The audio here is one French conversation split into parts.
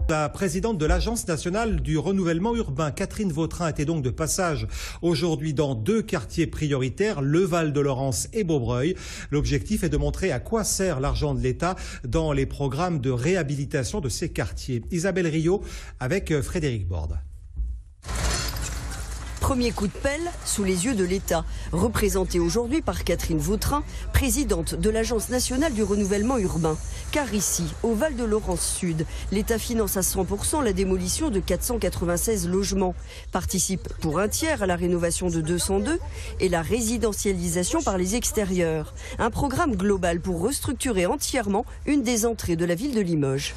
La présidente de l'Agence nationale du renouvellement urbain, Catherine Vautrin, était donc de passage aujourd'hui dans 2 quartiers prioritaires, le Val-de-Laurence et Beaubreuil. L'objectif est de montrer à quoi sert l'argent de l'État dans les programmes de réhabilitation de ces quartiers. Isabelle Rio avec Frédéric Borde. Premier coup de pelle sous les yeux de l'État, représenté aujourd'hui par Catherine Vautrin, présidente de l'Agence nationale du renouvellement urbain. Car ici, au Val-de-Laurence Sud, l'État finance à 100% la démolition de 496 logements, participe pour un tiers à la rénovation de 202 et la résidentialisation par les extérieurs. Un programme global pour restructurer entièrement une des entrées de la ville de Limoges.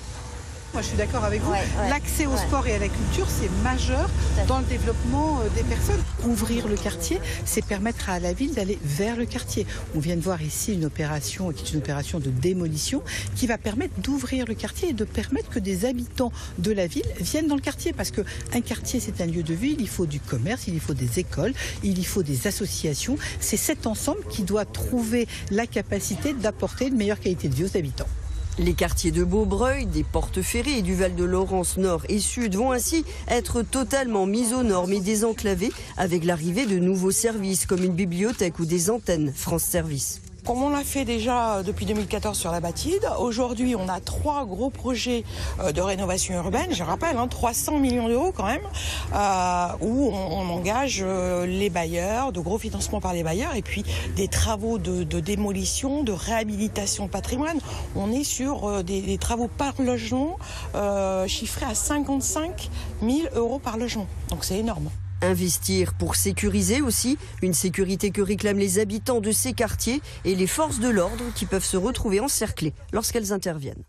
Moi, je suis d'accord avec vous. L'accès au sport et à la culture, c'est majeur dans le développement des personnes. Ouvrir le quartier, c'est permettre à la ville d'aller vers le quartier. On vient de voir ici une opération qui est une opération de démolition qui va permettre d'ouvrir le quartier et de permettre que des habitants de la ville viennent dans le quartier. Parce qu'un quartier, c'est un lieu de vie. Il y faut du commerce, il y faut des écoles, il y faut des associations. C'est cet ensemble qui doit trouver la capacité d'apporter une meilleure qualité de vie aux habitants. Les quartiers de Beaubreuil, des Portes Ferrées et du Val-de-Laurence Nord et Sud vont ainsi être totalement mis aux normes et désenclavés avec l'arrivée de nouveaux services comme une bibliothèque ou des antennes France Service. Comme on l'a fait déjà depuis 2014 sur la Batide, aujourd'hui on a 3 gros projets de rénovation urbaine, je rappelle, 300 millions d'euros quand même, où on engage les bailleurs, de gros financements par les bailleurs, et puis des travaux de démolition, de réhabilitation de patrimoine. On est sur des travaux par logement chiffrés à 55 000 euros par logement, donc c'est énorme. Investir pour sécuriser aussi, une sécurité que réclament les habitants de ces quartiers et les forces de l'ordre qui peuvent se retrouver encerclées lorsqu'elles interviennent.